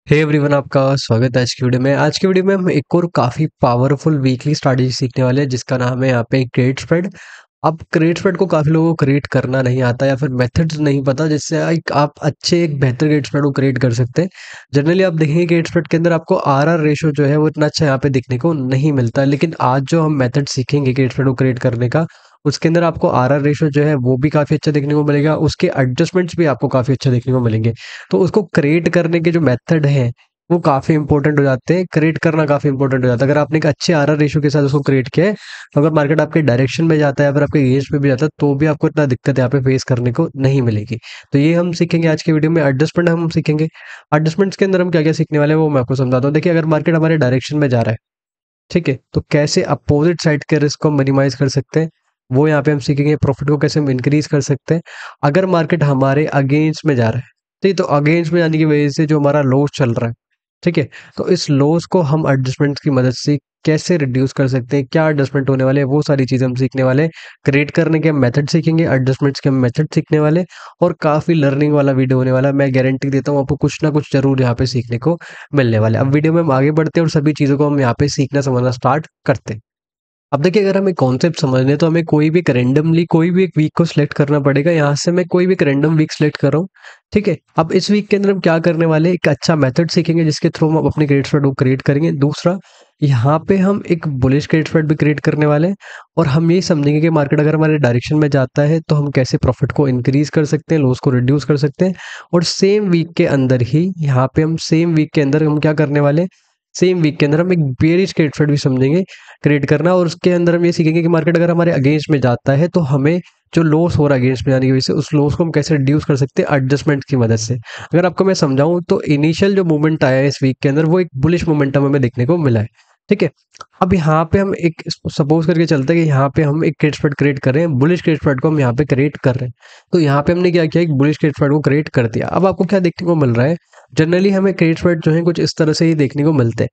Hey everyone, आपका स्वागत है आज की वीडियो में। आज की वीडियो में हम एक और काफ़ी पावरफुल वीकली स्ट्रैटेजी सीखने वाले हैं जिसका नाम है यहाँ पे क्रेडिट स्प्रेड। अब क्रेडिट स्प्रेड को काफ़ी लोगों को क्रिएट करना नहीं आता या फिर मेथड्स नहीं पता जिससे एक आप अच्छे एक बेहतर क्रेडिट स्प्रेड को क्रिएट कर सकते हैं। जनरली आप देखेंगे क्रेडिट स्प्रेड के अंदर आपको आरआर रेशो जो है वो इतना अच्छा यहाँ पे देखने को नहीं मिलता है, लेकिन आज जो हम मेथड सीखेंगे क्रेडिट स्प्रेड को क्रिएट करने का, उसके अंदर आपको आरआर रेशो जो है वो भी काफ़ी अच्छा देखने को मिलेगा, उसके एडजस्टमेंट्स भी आपको काफ़ी अच्छा देखने को मिलेंगे। तो उसको क्रिएट करने के जो मेथड है वो काफ़ी इंपॉर्टेंट हो जाते हैं, क्रिएट करना काफ़ी इंपॉर्टेंट हो जाता है। अगर आपने एक अच्छे आरआर रेशियो के साथ उसको क्रिएट किया है, तो अगर मार्केट आपके डायरेक्शन में जाता है या फिर आपके अगेंस्ट में भी जाता है, तो भी आपको इतना दिक्कत यहाँ पे फेस करने को नहीं मिलेगी। तो ये हम सीखेंगे आज की वीडियो में। एडजस्टमेंट हम सीखेंगे। एडजस्टमेंट्स के अंदर हम क्या-क्या सीखने वाले हैं वो मैं आपको समझाता हूँ। देखिए, अगर मार्केट हमारे डायरेक्शन में जा रहा है, ठीक है? तो कैसे अपोजिट साइड के रिस्क को मिनिमाइज़ कर सकते हैं, वो यहाँ पे हम सीखेंगे। प्रॉफिट को कैसे हम इंक्रीज़ कर सकते हैं। अगर मार्केट हमारे अगेंस्ट में जा रहा है, ठीक है? तो अगेंस्ट में जाने की वजह से जो हमारा लॉस चल रहा है, ठीक है? तो इस लॉस को हम एडजस्टमेंट्स की मदद से कैसे रिड्यूस कर सकते हैं, क्या एडजस्टमेंट होने वाले हैं, वो सारी चीज़ें हम सीखने वाले हैं। क्रिएट करने के मेथड सीखेंगे, एडजस्टमेंट्स के मेथड सीखने वाले हैं और काफ़ी लर्निंग वाला वीडियो होने वाला है। मैं गारंटी देता हूँ आपको कुछ ना कुछ ज़रूर यहाँ पे सीखने को मिलने वाला है। अब वीडियो में हम आगे बढ़ते हैं और सभी चीज़ों को हम यहाँ पे सीखना समझना स्टार्ट करते हैं। अब देखिए, अगर हमें कॉन्सेप्ट समझने हैं, तो हमें कोई भी एक रैंडमली कोई भी एक वीक को सिलेक्ट करना पड़ेगा। यहाँ से मैं कोई भी एक रैंडम वीक सिलेक्ट कर रहा हूँ, ठीक है? अब इस वीक के अंदर हम क्या करने वाले हैं, एक अच्छा मेथड सीखेंगे जिसके थ्रू हम अपने क्रेडिट स्प्रेड को क्रिएट करेंगे। दूसरा, यहाँ पे हम एक बुलिश क्रेडिट स्प्रेड भी क्रिएट करने वाले हैं और हम ये समझेंगे कि मार्केट अगर हमारे डायरेक्शन में जाता है तो हम कैसे प्रॉफिट को इंक्रीज कर सकते हैं, लॉस को रिड्यूस कर सकते हैं। और सेम वीक के अंदर ही यहाँ पे हम सेम वीक के अंदर हम क्या करने वाले हैं, सेम वीक के अंदर हम एक बेयरिश क्रेडिट स्प्रेड भी समझेंगे क्रिएट करना। और उसके अंदर हम ये सीखेंगे कि मार्केट अगर हमारे अगेंस्ट में जाता है तो हमें जो लॉस हो रहा है अगेंस्ट में जाने की वजह से, उस लॉस को हम कैसे रिड्यूस कर सकते हैं एडजस्टमेंट की मदद से। अगर आपको मैं समझाऊं तो इनिशियल जो मूवमेंट आया है इस वीक के अंदर, वो एक बुलिश मोमेंटम हमें देखने को मिला है, ठीक है? अब यहाँ पे हम एक सपोज करके चलते हैं कि यहाँ पे हम एक क्रेडिट स्प्रेड क्रिएट कर रहे हैं, बुलिश क्रेडिट स्प्रेड को हम यहाँ पे क्रिएट कर रहे हैं। तो यहाँ पे हमने क्या किया, एक बुलिश क्रेडिट स्प्रेड को क्रिएट कर दिया। अब आपको क्या देखने को मिल रहा है, जनरली हमें क्रेडिट स्प्रेड जो है कुछ इस तरह से ही देखने को मिलते हैं।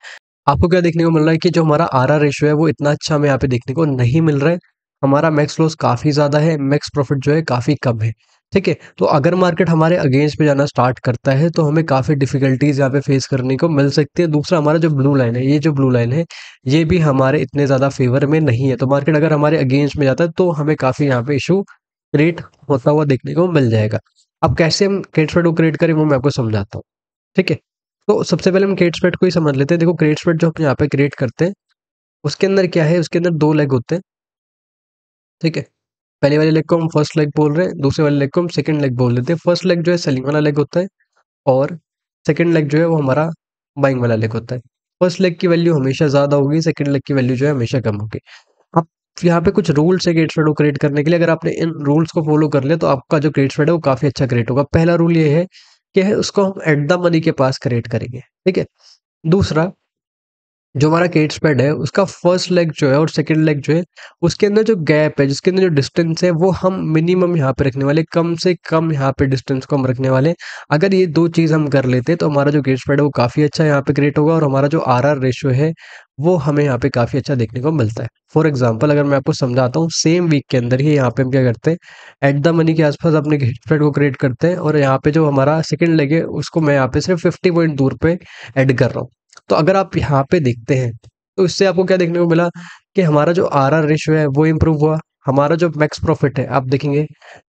आपको क्या देखने को मिल रहा है कि जो हमारा आरआर रेशियो है वो इतना अच्छा हमें यहाँ पे देखने को नहीं मिल रहा है। हमारा मैक्स लॉस काफ़ी ज़्यादा है, मैक्स प्रॉफिट जो है काफ़ी कम है, ठीक है? तो अगर मार्केट हमारे अगेंस्ट में जाना स्टार्ट करता है तो हमें काफ़ी डिफ़िकल्टीज़ यहाँ पे फेस करने को मिल सकती है। दूसरा, हमारा जो ब्लू लाइन है, ये जो ब्लू लाइन है, ये भी हमारे इतने ज़्यादा फ़ेवर में नहीं है। तो मार्केट अगर हमारे अगेंस्ट में जाता है तो हमें काफ़ी यहाँ पे इश्यू क्रिएट होता हुआ देखने को मिल जाएगा। अब कैसे हम क्रेडिट स्प्रेड को क्रिएट करें वो मैं आपको समझाता हूँ, ठीक है? तो सबसे पहले हम क्रेडिट स्प्रेड को ही समझ लेते हैं। देखो, क्रेडिट स्प्रेड जो हम यहाँ पे क्रिएट करते हैं, उसके अंदर क्या है, उसके अंदर 2 लेग होते हैं, ठीक है? पहले वाले लेग को हम फर्स्ट लेग बोल रहे हैं, दूसरे वाले लेग को हम सेकंड लेग बोल देते हैं। फर्स्ट लेग जो है सेलिंग वाला लेग होता है और सेकंड लेग जो है वो हमारा बाइंग वाला लेग होता है। फर्स्ट लेग की वैल्यू हमेशा ज़्यादा होगी, सेकंड लेग की वैल्यू जो है हमेशा कम होगी। अब यहाँ पे कुछ रूल्स है क्रेडिट स्प्रेड को क्रिएट करने के लिए। अगर आपने इन रूल्स को फॉलो कर लिया तो आपका जो क्रेडिट स्प्रेड है वो काफ़ी अच्छा क्रिएट होगा। पहला रूल ये है कि उसको हम एट द मनी के पास क्रिएट करेंगे, ठीक है? दूसरा, जो हमारा क्रेडिट स्प्रेड है उसका फर्स्ट लेग जो है और सेकंड लेग जो है, उसके अंदर जो गैप है, जिसके अंदर जो डिस्टेंस है, वो हम मिनिमम यहाँ पे रखने वाले, कम से कम यहाँ पे डिस्टेंस को हम रखने वाले। अगर ये 2 चीज़ हम कर लेते हैं तो हमारा जो क्रेडिट स्प्रेड है वो काफ़ी अच्छा यहाँ पे क्रिएट होगा और हमारा जो आरआर रेशियो है वो हमें यहाँ पे काफ़ी अच्छा देखने को मिलता है। फॉर एग्जाम्पल, अगर मैं आपको समझाता हूँ, सेम वीक के अंदर ही यहाँ पे हम क्या करते हैं, एट द मनी के आसपास अपने क्रेडिट स्प्रेड को क्रिएट करते हैं और यहाँ पे जो हमारा सेकंड लेग है उसको मैं यहाँ पे सिर्फ 50 पॉइंट दूर पे ऐड कर रहा हूँ। तो अगर आप यहाँ पे देखते हैं तो इससे आपको क्या देखने को मिला कि हमारा जो आरआर रेशियो है वो इम्प्रूव हुआ। हमारा जो मैक्स प्रॉफिट है, आप देखेंगे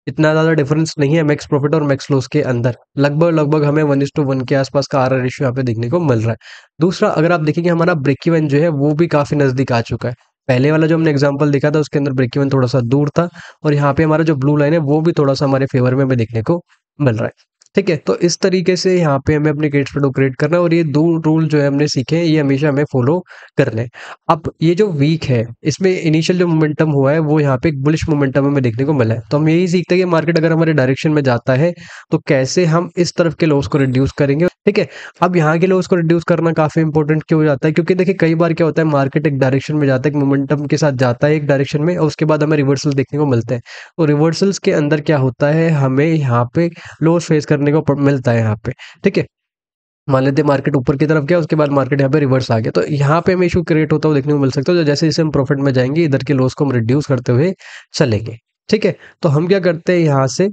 इतना ज़्यादा डिफरेंस नहीं है मैक्स प्रॉफिट और मैक्स लॉस के अंदर। लगभग हमें 1:1 के आसपास का आरआर रेशियो यहाँ पे देखने को मिल रहा है। दूसरा, अगर आप देखेंगे हमारा ब्रेक इवन जो है वो भी काफ़ी नज़दीक आ चुका है। पहले वाला जो हमने एग्जांपल देखा था उसके अंदर ब्रेक इवन थोड़ा सा दूर था और यहाँ पे हमारा जो ब्लू लाइन है वो भी थोड़ा सा हमारे फेवर में हमें देखने को मिल रहा है, ठीक है? तो इस तरीके से यहाँ पे हमें अपने क्रेडिट स्प्रेड को क्रिएट करना है और ये 2 रूल जो है हमने सीखे हैं, ये हमेशा हमें फॉलो करने हैं। अब ये जो वीक है, इसमें इनिशियल जो मोमेंटम हुआ है वो यहाँ पे एक बुलिश मोमेंटम हमें देखने को मिला है। तो हम यही सीखते हैं कि मार्केट अगर हमारे डायरेक्शन में जाता है तो कैसे हम इस तरफ के लॉस को रिड्यूस करेंगे, ठीक है? अब यहाँ के लॉस को रिड्यूस करना काफ़ी इंपॉर्टेंट क्यों हो जाता है, क्योंकि देखिए कई बार क्या होता है, मार्केट एक डायरेक्शन में जाता है, एक मोमेंटम के साथ जाता है एक डायरेक्शन में और उसके बाद हमें रिवर्सल देखने को मिलते हैं। तो रिवर्सल्स के अंदर क्या होता है, हमें यहाँ पे लॉस फेस करने को मिलता है यहाँ पे, ठीक है? मान लेते हैं मार्केट ऊपर की तरफ गया, उसके बाद मार्केट यहाँ पे रिवर्स आ गया, तो यहाँ पे हमें इशू क्रिएट होता हुआ देखने को मिल सकता है। तो जैसे जैसे हम प्रॉफिट में जाएंगे, इधर के लॉस को हम रिड्यूस करते हुए चलेंगे, ठीक है? तो हम क्या करते हैं, यहाँ से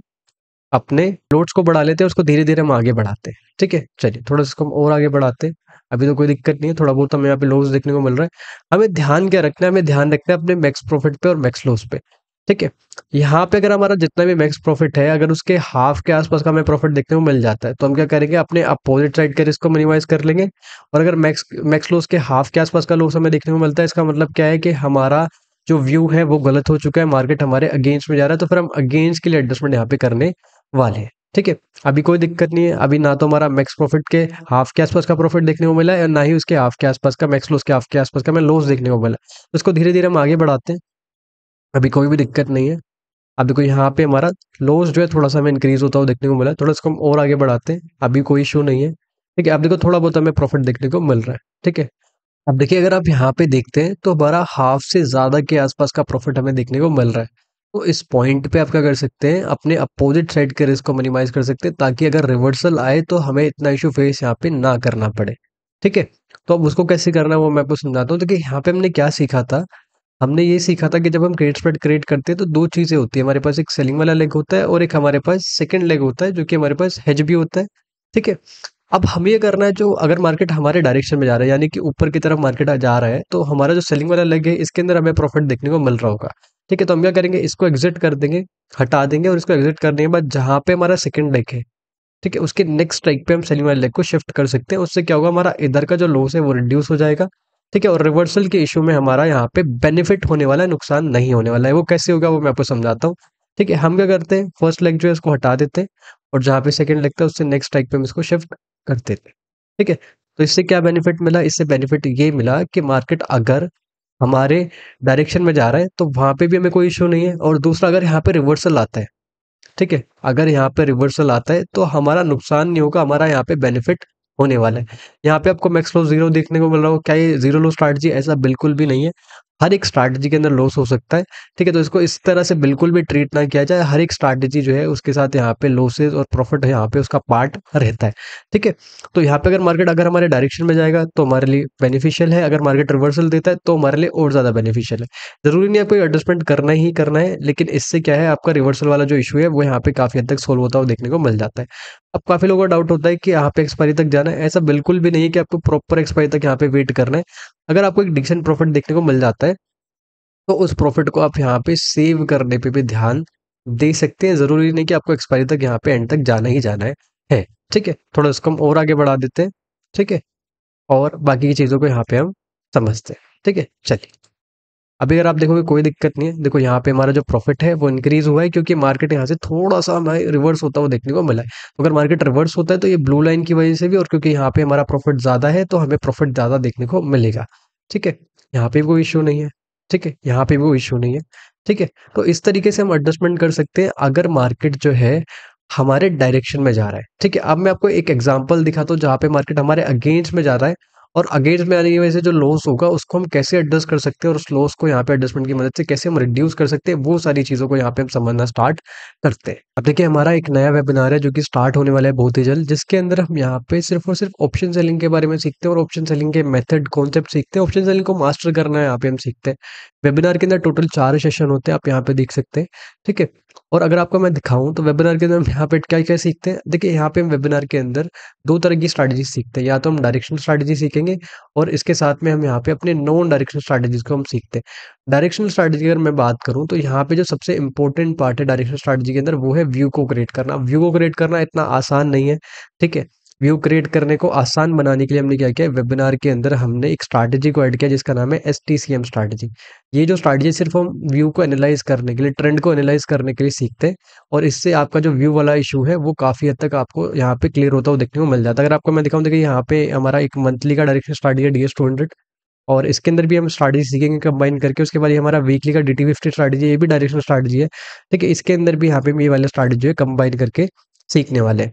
अपने लोड्स को बढ़ा लेते हैं, उसको धीरे-धीरे हम आगे बढ़ाते हैं। ठीक है? चलिए थोड़ा सा इसको हम और आगे बढ़ाते हैं। अभी तो कोई दिक्कत नहीं है, थोड़ा बहुत हमें यहाँ पे लॉस देखने को मिल रहा है। हमें ध्यान क्या रखना है? हमें ध्यान रखना है अपने मैक्स प्रॉफिट पे और मैक्स लॉस पे। ठीक है? यहाँ पे अगर हमारा जितना भी मैक्स प्रॉफिट है, अगर उसके हाफ के आसपास का हमें प्रॉफिट देखने को मिल जाता है, तो हम क्या करेंगे? अपने अपोजिट साइड के रिस्क को मिनिमाइज़ कर लेंगे। और अगर मैक्स मैक्स लॉस के हाफ के आसपास का लॉस हमें देखने को मिलता है, इसका मतलब क्या है कि हमारा जो व्यू है वो गलत हो चुका है, मार्केट हमारे अगेंस्ट में जा रहा है, तो फिर हम अगेंस्ट के लिए एडजस्टमेंट यहाँ पे करने वाले हैं। ठीक है? अभी कोई दिक्कत नहीं है, अभी ना तो हमारा मैक्स प्रॉफिट के हाफ के आसपास का प्रॉफिट देखने को मिला है और ना ही उसके हाफ के आसपास का, मैक्स लॉस के हाफ के आसपास का हमें लॉस देखने को मिला है। तो इसको धीरे-धीरे हम आगे बढ़ाते हैं, अभी कोई भी दिक्कत नहीं है। अब देखो यहाँ पे हमारा लॉस जो है थोड़ा-सा हमें इंक्रीज़ होता हुआ देखने को मिला है, थोड़ा इसको हम और आगे बढ़ाते हैं, अभी कोई इश्यू नहीं है। ठीक है? अब देखो थोड़ा बहुत हमें प्रॉफिट देखने को मिल रहा है। ठीक है? अब देखिए अगर आप यहाँ पे देखते हैं तो हमारा हाफ से ज़्यादा के आसपास का प्रॉफिट हमें देखने को मिल रहा है। तो इस पॉइंट पे आप क्या कर सकते हैं, अपने अपोजिट साइड के रिस्क को मिनिमाइज़ कर सकते हैं ताकि अगर रिवर्सल आए तो हमें इतना इश्यू फेस यहाँ पे ना करना पड़े। ठीक है? तो अब उसको कैसे करना है वो मैं आपको समझाता हूँ। देखिए यहाँ पे हमने क्या सीखा था, हमने ये सीखा था कि जब हम क्रेडिट स्प्रेड क्रिएट करते हैं तो 2 चीज़ें होती हैं। हमारे पास एक सेलिंग वाला लेग होता है और एक हमारे पास सेकंड लेग होता है जो कि हमारे पास हेज भी होता है। ठीक है? अब हमें ये करना है, जो अगर मार्केट हमारे डायरेक्शन में जा रहा है यानी कि ऊपर की तरफ मार्केट जा रहा है, तो हमारा जो सेलिंग वाला लेग है इसके अंदर हमें प्रॉफिट देखने को मिल रहा होगा। ठीक है? तो हम क्या करेंगे, इसको एग्ज़िट कर देंगे, हटा देंगे और इसको एग्ज़िट करने के बाद जहाँ पे हमारा सेकंड लेग है, ठीक है? उसके नेक्स्ट स्ट्राइक पे हम सेलिंग वाले लेग को शिफ्ट कर सकते हैं। उससे क्या होगा, हमारा इधर का जो लॉस है वो रिड्यूस हो जाएगा। ठीक है? और रिवर्सल के इश्यू में हमारा यहाँ पे बेनिफिट होने वाला है, नुकसान नहीं होने वाला है। वो कैसे होगा वो मैं आपको समझाता हूँ। ठीक है? हम क्या करते हैं, फर्स्ट लेग जो है उसको हटा देते हैं और जहाँ पे सेकंड लेग था उससे नेक्स्ट स्ट्राइक पे हम इसको शिफ्ट कर देते हैं। ठीक है? तो इससे क्या बेनिफिट मिला? इससे बेनिफिट ये मिला कि मार्केट अगर हमारे डायरेक्शन में जा रहा है तो वहाँ पे भी हमें कोई इश्यू नहीं है, और दूसरा अगर यहाँ पे रिवर्सल आता है, ठीक है? अगर यहाँ पे रिवर्सल आता है तो हमारा नुकसान नहीं होगा, हमारा यहाँ पे बेनिफिट होने वाला है। यहाँ पे आपको मैक्स लॉस 0 देखने को मिल रहा होगा, क्या ये ज़ीरो लॉस स्ट्रैटेजी? ऐसा बिल्कुल भी नहीं है। हर एक स्ट्रैटेजी के अंदर लॉस हो सकता है, ठीक है? तो इसको इस तरह से बिल्कुल भी ट्रीट ना किया जाए, हर एक स्ट्रैटेजी जो है उसके साथ यहाँ पे लॉसेस और प्रॉफिट यहाँ पे उसका पार्ट रहता है, ठीक है? तो यहाँ पे अगर मार्केट अगर हमारे डायरेक्शन में जाएगा तो हमारे लिए बेनिफिशियल है, अगर मार्केट रिवर्सल देता है तो हमारे लिए और ज़्यादा बेनिफिशियल है। ज़रूरी नहीं है आपको एडजस्टमेंट करना ही करना है, लेकिन इससे क्या है, आपका रिवर्सल वाला जो इश्यू है वो यहाँ पे काफ़ी हद तक सॉल्व होता हुआ देखने को मिल जाता है। अब काफ़ी लोगों को डाउट होता है कि यहाँ पे एक्सपायरी तक जाना है, ऐसा बिल्कुल भी नहीं है कि आपको प्रॉपर एक्सपायरी तक यहाँ पे वेट करना है। अगर आपको एक डिसीजन प्रॉफिट देखने को मिल जाता है, तो उस प्रॉफिट को आप यहाँ पे सेव करने पे भी ध्यान दे सकते हैं। ज़रूरी नहीं कि आपको एक्सपायरी तक यहाँ पे एंड तक जाना ही जाना है। ठीक है? थोड़ा इसको हम और आगे बढ़ा देते हैं, ठीक है? और बाकी की चीज़ों को यहाँ पे हम समझते हैं, ठीक है? चलिए। अभी अगर आप देखोगे कोई दिक्कत नहीं है। देखो यहाँ पे हमारा जो प्रॉफिट है वो इंक्रीज़ हुआ है क्योंकि मार्केट यहाँ से थोड़ा-सा हमें रिवर्स होता हुआ देखने को मिला है। तो अगर मार्केट रिवर्स होता है तो ये ब्लू लाइन की वजह से भी, और क्योंकि यहाँ पे हमारा प्रॉफिट ज़्यादा है तो हमें प्रॉफिट ज़्यादा देखने को मिलेगा। ठीक है? यहाँ पे भी कोई इश्यू नहीं है। ठीक है? यहाँ पे भी कोई इश्यू नहीं है। ठीक है? तो इस तरीके से हम एडजस्टमेंट कर सकते हैं अगर मार्केट जो है हमारे डायरेक्शन में जा रहा है। ठीक है? अब मैं आपको एक एग्ज़ाम्पल दिखाता हूँ जहाँ पे मार्केट हमारे अगेंस्ट में जा रहा है, और अगेंस्ट में आने की वजह से जो लॉस होगा उसको हम कैसे एडजस्ट कर सकते हैं और उस लॉस को यहाँ पे एडजस्टमेंट की मदद से कैसे हम रिड्यूस कर सकते हैं, वो सारी चीज़ों को यहाँ पे हम समझना स्टार्ट करते हैं। अब देखिए हमारा एक नया वेबिनार है जो कि स्टार्ट होने वाला है बहुत ही जल्द, जिसके अंदर हम यहाँ पे सिर्फ और सिर्फ ऑप्शन सेलिंग के बारे में सीखते हैं और ऑप्शन सेलिंग के मेथड कॉन्सेप्ट सीखते हैं। ऑप्शन सेलिंग को मास्टर करना है यहाँ पे हम सीखते हैं। वेबिनार के अंदर टोटल 4 सेशन होते हैं, आप यहाँ पे देख सकते हैं। ठीक है? और अगर आपको मैं दिखाऊँ तो वेबिनार के अंदर हम यहाँ पे क्या-क्या सीखते हैं? देखिए यहाँ पे हम वेबिनार के अंदर 2 तरह की स्ट्रैटेजी सीखते हैं। या तो हम डायरेक्शनल स्ट्रैटेजी सीखेंगे और इसके साथ में हम यहाँ पे अपने नॉन डायरेक्शनल स्ट्रैटेजीज़ को हम सीखते हैं। डायरेक्शनल स्ट्रैटेजी अगर मैं बात करूँ तो यहाँ पे जो सबसे इम्पोर्टेंट पार्ट है डायरेक्शनल स्ट्रैटेजी के अंदर वो है व्यू को क्रिएट करना। व्यू को क्रिएट करना इतना आसान नहीं है, ठीक है? व्यू क्रिएट करने को आसान बनाने के लिए हमने क्या किया, वेबिनार के अंदर हमने एक स्ट्रैटेजी को ऐड किया जिसका नाम है एसटीसीएम स्ट्रैटेजी। ये जो स्ट्रैटेजी सिर्फ हम व्यू को एनालाइज़ करने के लिए, ट्रेंड को एनालाइज़ करने के लिए सीखते हैं, और इससे आपका जो व्यू वाला इश्यू है वो काफ़ी हद तक आपको यहाँ पे क्लियर होता हुआ देखने को मिल जाता है। अगर आपको मैं दिखाऊँ, देखिए यहाँ पे हमारा एक मंथली का डायरेक्शनल स्ट्रैटेजी है डीएस200, और इसके अंदर भी हम स्ट्रैटेजी सीखेंगे कंबाइन करके। उसके बाद ये हमारा वीकली का डीटी50 स्ट्रैटेजी है, ये भी डायरेक्शनल स्ट्रैटेजी है। ठीक है? इसके अंदर भी यहाँ पे हम ये वाला स्ट्रैटेजी जो है कंबाइन करके सीखने वाले हैं।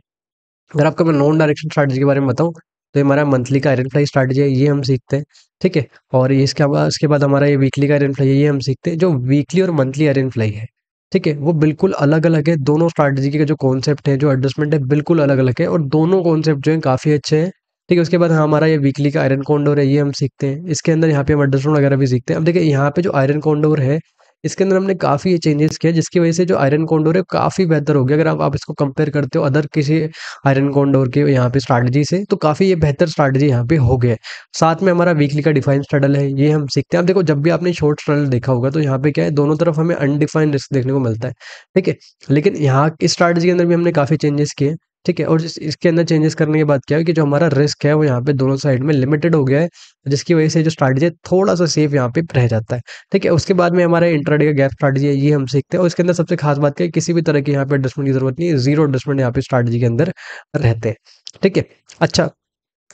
अगर आपको मैं नॉन डायरेक्शनल स्ट्रैटेजी के बारे में बताऊँ, तो ये हमारा मंथली का आयरन फ्लाई स्ट्रैटेजी है, ये हम सीखते हैं, ठीक है? और ये इसके बाद हमारा ये वीकली का आयरन फ्लाई है, ये हम सीखते हैं। जो वीकली और मंथली आयरन फ्लाई है, ठीक है? वो बिल्कुल अलग-अलग है। दोनों स्ट्रैटेजी के जो कॉन्सेप्ट है, जो एडजस्टमेंट है, बिल्कुल अलग-अलग है, और दोनों कॉन्सेप्ट जो हैं काफ़ी अच्छे हैं, ठीक है? उसके बाद हाँ, हमारा ये वीकली का आयरन कॉन्डोर है, ये हम सीखते हैं। इसके अंदर यहाँ पे हम एडजस्टमेंट वगैरह भी सीखते हैं। अब देखिए यहाँ पे जो आयरन कॉन्डोर है, इसके अंदर हमने काफ़ी चेंजेस किए जिसकी वजह से जो आयरन कोंडोर है काफ़ी बेहतर हो गया। अगर आप इसको कंपेयर करते हो अदर किसी आयरन कोंडोर के यहाँ पे स्ट्रैटेजी से, तो काफ़ी ये बेहतर स्ट्रैटेजी यहाँ पे हो गया है। साथ में हमारा वीकली का डिफाइंड स्ट्रैडल है, ये हम सीखते हैं। अब देखो जब भी आपने शॉर्ट स्ट्रैडल देखा होगा तो यहाँ पे क्या है, दोनों तरफ हमें अनडिफाइंड रिस्क देखने को मिलता है, ठीक है? लेकिन यहाँ इस स्ट्रैटेजी के अंदर भी हमने काफ़ी चेंजेस किए, ठीक है? और इसके अंदर चेंजेस करने के बाद क्या है कि जो हमारा रिस्क है वो यहाँ पे दोनों साइड में लिमिटेड हो गया है, जिसकी वजह से जो स्ट्रैटेजी है थोड़ा-सा सेफ यहाँ पे रह जाता है, ठीक है? उसके बाद में हमारा इंट्राडे का गैप स्ट्रैटेजी है, ये हम सीखते हैं और इसके अंदर सबसे खास बात क्या है, किसी भी तरह की यहाँ पे एडजस्टमेंट की ज़रूरत नहीं है, ज़ीरो एडजस्टमेंट यहाँ पे स्ट्रैटेजी के अंदर रहते हैं, ठीक है? अच्छा,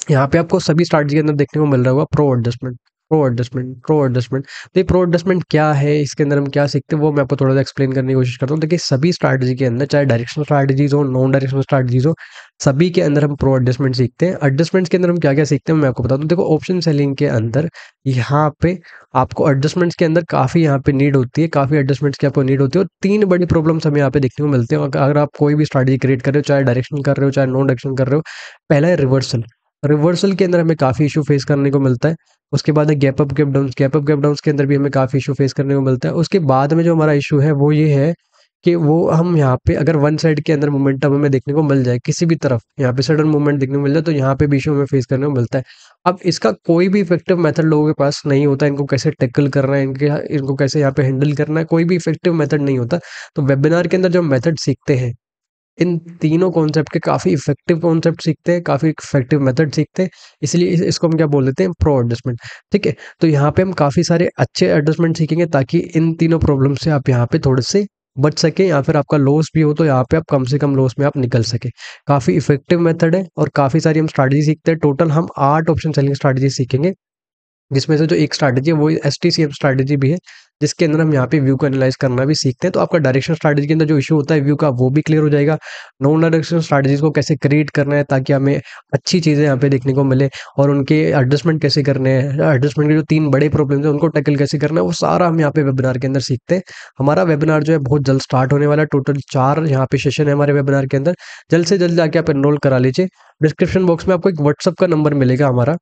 यहाँ पे आपको सभी स्ट्रैटेजी के अंदर देखने को मिल रहा होगा pro adjustment, pro adjustment, pro adjustment. तो ये प्रो एडजस्टमेंट क्या है, इसके अंदर हम क्या सीखते हैं, वो मैं आपको थोड़ा सा एक्सप्लेन करने की कोशिश करता हूँ। देखिए सभी स्ट्रैटेजी के अंदर, चाहे डायरेक्शनल स्ट्रैटेजीज हो, नॉन डायरेक्शनल स्ट्रैटेजीज हो, सभी के अंदर हम प्रो एडजस्टमेंट सीखते हैं। एडजस्टमेंट्स के अंदर हम क्या क्या सीखते हैं मैं आपको बता दूं। देखो ऑप्शन सेलिंग के अंदर यहाँ पे आपको एडजस्टमेंट्स के अंदर काफ़ी यहाँ पे नीड होती है, काफ़ी एडजस्टमेंट्स की आपको नीड होती है और तीन बड़ी प्रॉब्लम्स हमें यहाँ पे देखने को मिलते हैं अगर आप कोई भी स्ट्रैटेजी क्रिएट कर रहे हो, चाहे डायरेक्शन कर रहे हो, चाहे नॉन डायरेक्शन कर रहे हो। पहला है रिवर्सल। रिवर्सल के अंदर हमें काफ़ी इशू फेस करने को मिलता है। उसके बाद है gap up gap down, gap up gap downs के अंदर भी हमें काफ़ी इशू फेस करने को मिलता है। उसके बाद में जो हमारा इशू है वो ये है कि वो हम यहाँ पे अगर वन साइड के अंदर मोमेंटम हमें देखने को मिल जाए किसी भी तरफ, यहाँ पे सडन मूवमेंट देखने को मिल जाए, तो यहाँ पे भी इशू हमें फेस करने को मिलता है। अब इसका कोई भी इफेक्टिव मेथड लोगों के पास नहीं होता, इनको कैसे टैकल करना है, इनको कैसे यहाँ पे हैंडल करना है, कोई भी इफेक्टिव मेथड नहीं होता। तो वेबिनार के अंदर जो मेथड सीखते हैं, इन तीनों कॉन्सेप्ट के काफ़ी इफेक्टिव कॉन्सेप्ट सीखते हैं, काफ़ी इफेक्टिव मेथड सीखते हैं। इसलिए इसको हम क्या बोल देते हैं, प्रो एडजस्टमेंट, ठीक है? तो यहाँ पे हम काफ़ी सारे अच्छे एडजस्टमेंट सीखेंगे ताकि इन तीनों प्रॉब्लम से आप यहाँ पे थोड़े से बच सके, या फिर आपका लॉस भी हो तो यहाँ पे आप कम से कम लॉस में आप निकल सके। काफ़ी इफेक्टिव मेथड है और काफ़ी सारी हम स्ट्रैटेजी सीखते हैं। टोटल हम 8 ऑप्शन सेलिंग स्ट्रैटेजी सीखेंगे, जिसमें से जो एक स्ट्रैटेजी है वो एसटीसीएम स्ट्रैटेजी भी है, जिसके अंदर हम यहाँ पे व्यू को एनालाइज करना भी सीखते हैं। तो आपका डायरेक्शन स्ट्रैटेजी के अंदर जो इशू होता है व्यू का, वो भी क्लियर हो जाएगा। नॉन डायरेक्शन स्ट्रैटेजीज को कैसे क्रिएट करना है ताकि हमें अच्छी चीज़ें यहाँ पे देखने को मिले, और उनके एडजस्टमेंट कैसे करने हैं, एडजस्टमेंट के जो 3 बड़े प्रॉब्लम्स हैं उनको टैकल कैसे करना है, वो सारा हम यहाँ पे वेबिनार के अंदर सीखते हैं। हमारा वेबिनार जो है बहुत जल्द स्टार्ट होने वाला है। टोटल 4 यहाँ पे सेशन है हमारे वेबिनार के अंदर। जल्द से जल्द जाके आप एनरोल करा लीजिए। डिस्क्रिप्शन बॉक्स में आपको एक व्हाट्सएप का नंबर मिलेगा हमारा,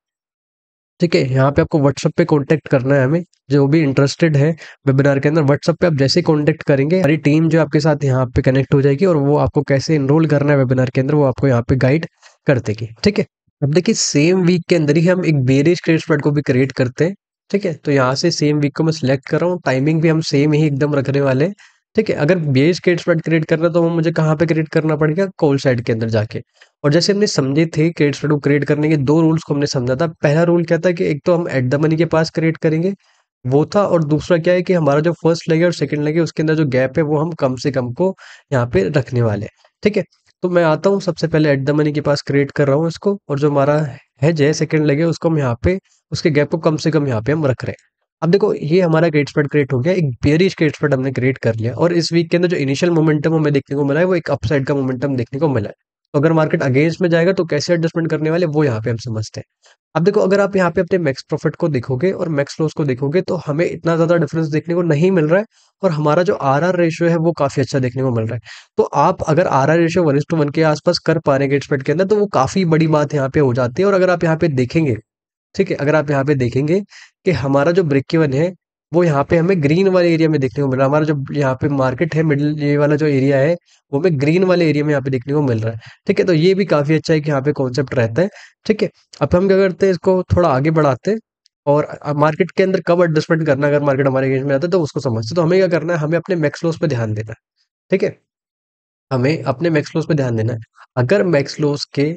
ठीक है? यहाँ पे आपको व्हाट्सएप पे कॉन्टैक्ट करना है हमें, जो भी इंटरेस्टेड है वेबिनार के अंदर। व्हाट्सएप पे आप जैसे ही कॉन्टैक्ट करेंगे, हमारी टीम जो आपके साथ यहाँ पे कनेक्ट हो जाएगी और वो आपको कैसे एनरोल करना है वेबिनार के अंदर, वो आपको यहाँ पे गाइड कर देगी, ठीक है? अब देखिए सेम वीक के अंदर ही हम एक बेरियस क्रेडिट स्प्रेड को भी क्रिएट करते हैं, ठीक है? तो यहाँ से सेम वीक को मैं सिलेक्ट कर रहा हूँ, टाइमिंग भी हम सेम ही एकदम रखने वाले हैं, ठीक है? अगर बेरियस क्रेडिट स्प्रेड क्रिएट करना है तो वो मुझे कहाँ पे क्रिएट करना पड़ेगा, कॉल साइड के अंदर जाके। और जैसे हमने समझे थे क्रेडिट स्प्रेड को क्रिएट करने के 2 रूल्स को हमने समझा था। पहला रूल क्या था कि एक तो हम एट द मनी के पास क्रिएट करेंगे, वो था, और दूसरा क्या है कि हमारा जो फर्स्ट लेग है और सेकंड लेग है उसके अंदर जो गैप है वो हम कम से कम को यहाँ पे रखने वाले हैं, ठीक है? तो मैं आता हूँ, सबसे पहले एट द मनी के पास क्रिएट कर रहा हूँ इसको, और जो हमारा हेज है सेकंड लेग है उसको हम यहाँ पे, उसके गैप को कम से कम यहाँ पे हम रख रहे हैं। अब देखो ये हमारा क्रेडिट स्प्रेड क्रिएट हो गया, एक बेयरिश क्रेडिट स्प्रेड हमने क्रिएट कर लिया, और इस वीक के अंदर जो इनिशियल मोमेंटम हमें देखने को मिला है वो एक अपसाइड का मोमेंटम देखने को मिला है। तो अगर मार्केट अगेंस्ट में जाएगा तो कैसे एडजस्टमेंट करने वाले वो यहाँ पे हम समझते हैं। अब देखो अगर आप यहाँ पे अपने मैक्स प्रॉफिट को देखोगे और मैक्स लॉस को देखोगे तो हमें इतना ज़्यादा डिफरेंस देखने को नहीं मिल रहा है, और हमारा जो आरआर रेशियो है वो काफ़ी अच्छा देखने को मिल रहा है। तो आप अगर आरआर रेशियो 1:1 के आसपास कर पा रहे हैं गेट स्प्रेड के अंदर, तो वो काफ़ी बड़ी बात यहाँ पे हो जाती है। और अगर आप यहाँ पे देखेंगे, ठीक है, अगर आप यहाँ पे देखेंगे कि हमारा जो ब्रेक इवन है वो यहाँ पे हमें ग्रीन वाले एरिया में देखने को मिल रहा है। हमारा जो यहाँ पे मार्केट है मिडिल, ये वाला जो एरिया है वो हमें ग्रीन वाले एरिया में यहाँ पे देखने को मिल रहा है, ठीक है? तो ये भी काफी अच्छा है कि यहाँ पे कॉन्सेप्ट रहता है, ठीक है? अब हम क्या करते हैं, इसको थोड़ा आगे बढ़ाते हैं, और मार्केट के अंदर कब एडजस्टमेंट करना है, अगर मार्केट हमारे अगेंस्ट में आता है तो उसको समझते हैं। तो हमें क्या करना है, हमें अपने मैक्स लॉस पे ध्यान देना है, ठीक है? हमें अपने मैक्स लॉस पे ध्यान देना है। अगर मैक्स लॉस के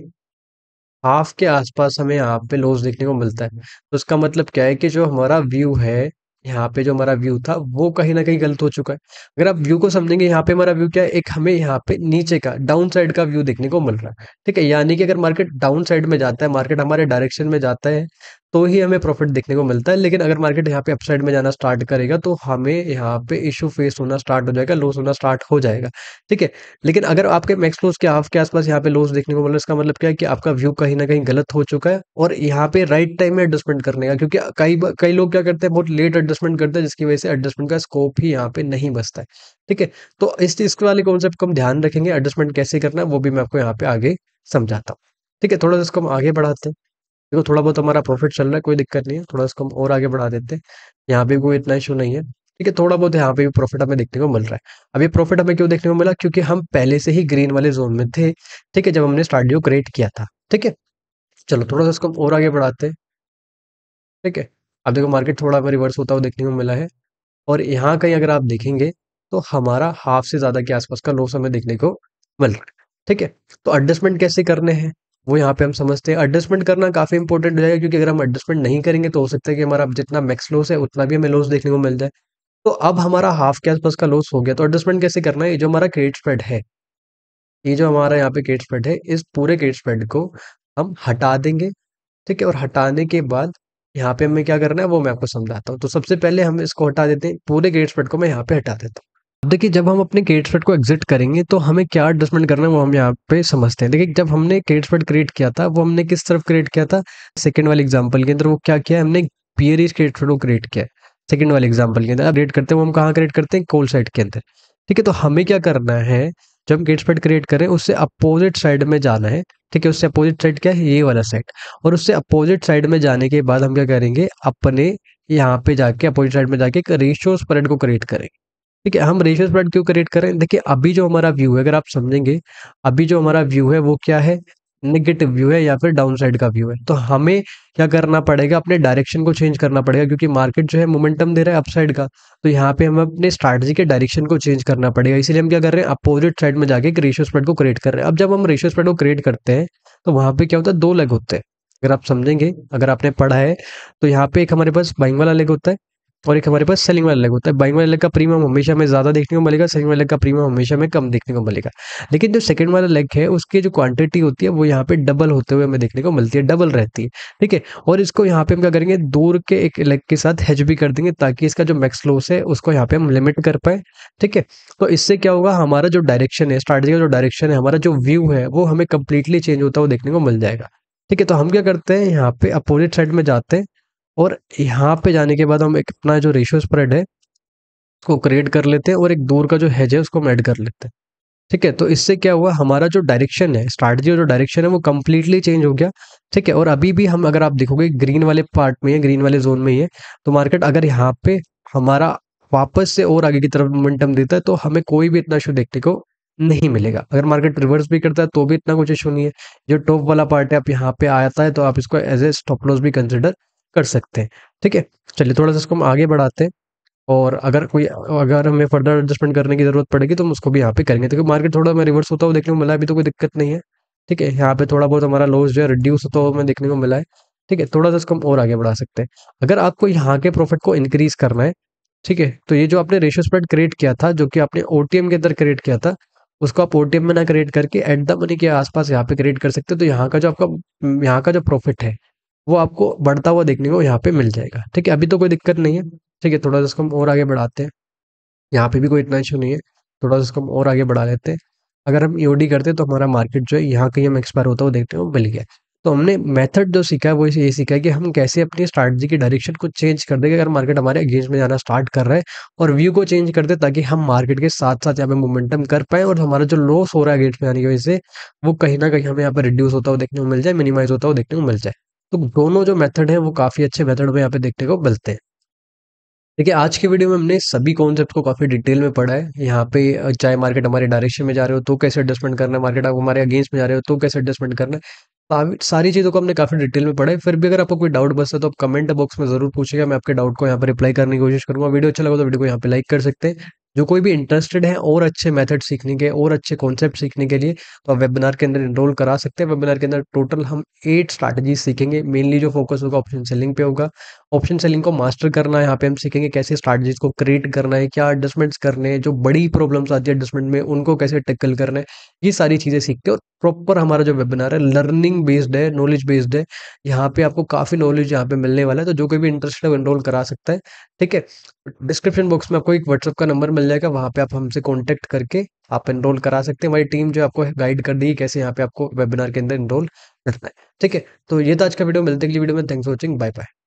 हाफ के आसपास हमें यहाँ पे लॉस देखने को मिलता है, तो इसका मतलब क्या है कि जो हमारा व्यू है, यहाँ पे जो हमारा व्यू था वो कहीं ना कहीं गलत हो चुका है। अगर आप व्यू को समझेंगे, यहाँ पे हमारा व्यू क्या है, एक हमें यहाँ पे नीचे का डाउन साइड का व्यू देखने को मिल रहा है, ठीक है? यानी कि अगर मार्केट डाउन साइड में जाता है, मार्केट हमारे डायरेक्शन में जाता है, तो ही हमें प्रॉफिट देखने को मिलता है। लेकिन अगर मार्केट यहाँ पे अपसाइड में जाना स्टार्ट करेगा तो हमें यहाँ पे इशू फेस होना स्टार्ट हो जाएगा, लॉस होना स्टार्ट हो जाएगा, ठीक है? लेकिन अगर आपके मैक्स लॉस के हाफ के आसपास यहाँ पे लॉस देखने को मिल रहा है, इसका मतलब क्या है कि आपका व्यू कहीं ना कहीं गलत हो चुका है, और यहाँ पे राइट टाइम में एडजस्टमेंट करने का, क्योंकि कई लोग क्या करते हैं, बहुत लेट एडजस्टमेंट करते हैं, जिसकी वजह से एडजस्टमेंट का स्कोप ही यहाँ पे नहीं बचता है, ठीक है? तो इसके वाले कॉन्सेप्ट को हम ध्यान रखेंगे, एडजस्टमेंट कैसे करना है वो भी मैं आपको यहाँ पे आगे समझाता हूँ, ठीक है? थोड़ा सा इसको हम आगे बढ़ाते हैं। देखो थोड़ा बहुत हमारा प्रॉफिट चल रहा है, कोई दिक्कत नहीं है, थोड़ा इसको हम और आगे बढ़ा देते हैं, यहाँ पे कोई इतना इशू नहीं है, ठीक है, थोड़ा बहुत यहाँ पे भी प्रॉफिट हमें देखने को मिल रहा है। अब ये प्रॉफिट हमें क्यों देखने को मिला? क्योंकि हम पहले से ही ग्रीन वाले ज़ोन में थे, ठीक है, जब हमने स्टारडियो क्रिएट किया था, ठीक है? चलो थोड़ा-सा इसको हम और आगे बढ़ाते हैं, ठीक है? अब देखो मार्केट थोड़ा हमें रिवर्स होता हुआ देखने को मिला है और यहाँ कहीं अगर आप देखेंगे, तो हमारा हाफ से ज़्यादा के आसपास का लॉस हमें देखने को मिल रहा है, ठीक है? तो एडजस्टमेंट कैसे करने हैं, वो यहाँ पे हम समझते हैं। एडजस्टमेंट करना काफ़ी इंपॉर्टेंट हो जाएगा क्योंकि अगर हम एडजस्टमेंट नहीं करेंगे तो हो सकता है कि हमारा जितना मैक्स लॉस है उतना भी हमें लॉस देखने को मिल जाए। तो अब हमारा हाफ के आसपास का लॉस हो गया, तो एडजस्टमेंट कैसे करना है? ये जो हमारा क्रेडिट स्प्रेड है, ये जो हमारा यहाँ पे क्रेडिट स्प्रेड है, इस पूरे क्रेडिट स्प्रेड को हम हटा देंगे, ठीक है? और हटाने के बाद यहाँ पे हमें क्या करना है वो मैं आपको समझाता हूँ। तो सबसे पहले हम इसको हटा देते हैं, पूरे क्रेडिट स्प्रेड को मैं यहाँ पे हटा देता हूँ। अब देखिए जब हम अपने क्रेडिट स्प्रेड को एग्जिट करेंगे तो हमें क्या एडजस्टमेंट करना है वो हम यहाँ पे समझते हैं। देखिए जब हमने क्रेडिट स्प्रेड क्रिएट किया था वो हमने किस तरफ क्रिएट किया था? सेकंड वाले एग्जांपल के अंदर वो क्या किया है हमने? पियरिश क्रेडिट स्प्रेड को क्रिएट किया है। सेकंड वाले एग्जांपल के अंदर अब क्रिएट करते हैं वो हम कहाँ क्रिएट करते हैं? कॉल साइड के अंदर। ठीक है, तो हमें क्या करना है? जब हम क्रेडिट स्प्रेड क्रिएट करें उससे अपोजिट साइड में जाना है। ठीक है, उससे अपोजिट साइड क्या है? ये वाला साइड। और उससे अपोजिट साइड में जाने के बाद हम क्या करेंगे? अपने यहाँ पे जाके अपोजिट साइड में जाके एक रेशियो स्प्रेड को क्रिएट करेंगे। ठीक है, हम रेशियो स्प्रेड क्यों क्रिएट कर रहे हैं? देखिए अभी जो हमारा व्यू है अगर आप समझेंगे, अभी जो हमारा व्यू है वो क्या है? नेगेटिव व्यू है या फिर डाउन साइड का व्यू है। तो हमें क्या करना पड़ेगा? अपने डायरेक्शन को चेंज करना पड़ेगा क्योंकि मार्केट जो है मोमेंटम दे रहा है अपसाइड का। तो यहाँ पे हमें अपने स्ट्रैटेजी के डायरेक्शन को चेंज करना पड़ेगा। इसीलिए हम क्या कर रहे हैं? अपोजिट साइड में जाके एक रेशियो स्प्रेड को क्रिएट कर रहे हैं। अब जब हम रेशियो स्प्रेड को क्रिएट करते हैं तो वहाँ पे क्या होता है? 2 लेग होते हैं। अगर आप समझेंगे, अगर आपने पढ़ा है तो यहाँ पे एक हमारे पास बाइंग वाला लेग होता है और एक हमारे पास सेलिंग वाला लेग होता है। बाइंग वाले लेग का प्रीमियम हमेशा हमें ज़्यादा देखने को मिलेगा, सेलिंग वाले लेग का प्रीमियम हमेशा हमें कम देखने को मिलेगा। लेकिन जो सेकंड वाला लेग है, उसकी जो क्वांटिटी होती है, वो यहाँ पे डबल होते हुए हमें देखने को मिलती है, डबल रहती है, ठीक है? और इसको यहाँ पे हम क्या करेंगे? दूर के एक लेग के साथ हेज भी कर देंगे ताकि इसका जो मैक्स लॉस है, उसको यहाँ पे हम लिमिट कर पाएँ, ठीक है? तो इससे क्या होगा? हमारा जो डायरेक्शन है, स्ट्रैटेजी का जो डायरेक्शन है, हमारा जो व्यू है, वो हमें कंप्लीटली चेंज होता हुआ देखने को मिल जाएगा, ठीक है? तो हम क्या करते हैं? यहाँ पे अपोजिट साइड में जाते हैं और यहाँ पे जाने के बाद हम एक अपना जो रेशियो स्प्रेड है उसको क्रिएट कर लेते हैं और एक दूर का जो हेज है उसको हम ऐड कर लेते हैं। ठीक है, तो इससे क्या हुआ? हमारा जो डायरेक्शन है, स्ट्रैटेजी और जो डायरेक्शन है वो कंप्लीटली चेंज हो गया, ठीक है? और अभी भी हम अगर आप देखोगे ग्रीन वाले पार्ट में है, ग्रीन वाले जोन में ही है, तो मार्केट अगर यहाँ पे हमारा वापस से और आगे की तरफ मोमेंटम देता है तो हमें कोई भी इतना इशू देखने को नहीं मिलेगा। अगर मार्केट रिवर्स भी करता है तो भी इतना कुछ इशू नहीं है। जो टॉप वाला पार्ट है आप यहाँ पे आता है तो आप इसको एज ए स्टॉप लॉस भी कंसिडर कर सकते हैं, ठीक है? चलिए थोड़ा सा इसको हम आगे बढ़ाते हैं और अगर हमें फर्दर एडजस्टमेंट करने की ज़रूरत पड़ेगी तो हम उसको भी यहाँ पे करेंगे। देखिए मार्केट थोड़ा हमें रिवर्स होता हुआ देखने को मिला है, अभी तो कोई दिक्कत नहीं है, ठीक है? यहाँ पे थोड़ा बहुत हमारा लॉस जो है रिड्यूस होता हुआ हमें देखने को मिला है, ठीक है? थोड़ा सा इसको हम और आगे बढ़ा सकते हैं। अगर आपको यहाँ के प्रॉफिट को इंक्रीज़ करना है, ठीक है? तो ये जो आपने रेशियो स्प्रेड क्रिएट किया था, जो कि आपने ओटीएम के अंदर क्रिएट किया था, उसको आप ओटीएम में ना क्रिएट करके एट द मनी के आस-पास यहाँ पे क्रिएट कर सकते हो। तो यहाँ का जो प्रॉफिट है, वो आपको बढ़ता हुआ देखने को यहाँ पे मिल जाएगा, ठीक है? अभी तो कोई दिक्कत नहीं है, ठीक है? थोड़ा सा इसको हम और आगे बढ़ाते हैं। यहाँ पे भी कोई इतना इश्यू नहीं है, थोड़ा सा इसको हम और आगे बढ़ा लेते हैं। अगर हम ईओडी करते हैं तो हमारा मार्केट जो है यहाँ कहीं हमें एक्सपायर होता हुआ देखने को मिल गया। तो हमने मेथड जो सीखा है वो ये सीखा है कि हम कैसे अपनी स्ट्रैटेजी की डायरेक्शन को चेंज कर देंगे अगर मार्केट हमारे अगेंस्ट में जाना स्टार्ट कर रहा है और व्यू को चेंज कर दे ताकि हम मार्केट के साथ-साथ यहाँ पे मोमेंटम कर पाएँ और हमारा जो लॉस हो रहा है अगेंस्ट में आने की वजह से, वो कहीं न कहीं हमें यहाँ पे रिड्यूस होता हुआ देखने को मिल जाए, मिनिमाइज़ होता हुआ देखने को मिल जाए। तो दोनों जो मेथड है वो काफ़ी अच्छे मेथड हमें यहाँ पे देखने को मिलते हैं। देखिए, आज की वीडियो में हमने सभी कॉन्सेप्ट को काफ़ी डिटेल में पढ़ा है। यहाँ पे चाहे मार्केट हमारे डायरेक्शन में जा रहे हो तो कैसे एडजस्टमेंट करना है, मार्केट आप हमारे अगेंस्ट में जा रहे हो तो कैसे एडजस्टमेंट करना है। सारी चीज़ों को हमने काफ़ी डिटेल में पढ़ा है। फिर भी अगर आपको कोई डाउट बचता है तो आप कमेंट बॉक्स में ज़रूर पूछिएगा, मैं आपके डाउट को यहाँ पे रिप्लाई करने की कोशिश करूँगा। वीडियो अच्छा लगा तो वीडियो को यहाँ पे लाइक कर सकते हैं। जो कोई भी इंटरेस्टेड है और अच्छे मेथड सीखने के और अच्छे कॉन्सेप्ट सीखने के लिए तो आप वेबिनार के अंदर एनरोल करा सकते हैं। वेबिनार के अंदर टोटल हम 8 स्ट्रैटेजीज़ सीखेंगे। मेनली जो फोकस होगा ऑप्शन सेलिंग पे होगा। ऑप्शन सेलिंग को मास्टर करना है, यहाँ पे हम सीखेंगे कैसे स्ट्रैटेजीज को क्रिएट करना है, क्या एडजस्टमेंट्स करने हैं, जो बड़ी प्रॉब्लम्स आती है एडजस्टमेंट में उनको कैसे टैकल करना है, ये सारी चीज़ें सीखते हैं और प्रॉपर हमारा जो वेबिनार है लर्निंग बेस्ड है, नॉलेज बेस्ड है। यहाँ पे आपको काफ़ी नॉलेज यहाँ पे मिलने वाला है, तो जो कोई भी इंटरेस्टेड है वो एनरोल करा सकता है, ठीक है? डिस्क्रिप्शन बॉक्स में आपको एक व्हाट्सएप का नंबर मिल जाएगा, वहाँ पे आप हमसे कॉन्टैक्ट करके आप एनरोल करा सकते हैं। हमारी टीम जो आपको गाइड कर देगी कैसे यहाँ पे आपको वेबिनार के अंदर एनरोल करना है, ठीक है? तो ये था आज का वीडियो, मिलते हैं अगली वीडियो में। Thanks for watching, bye bye.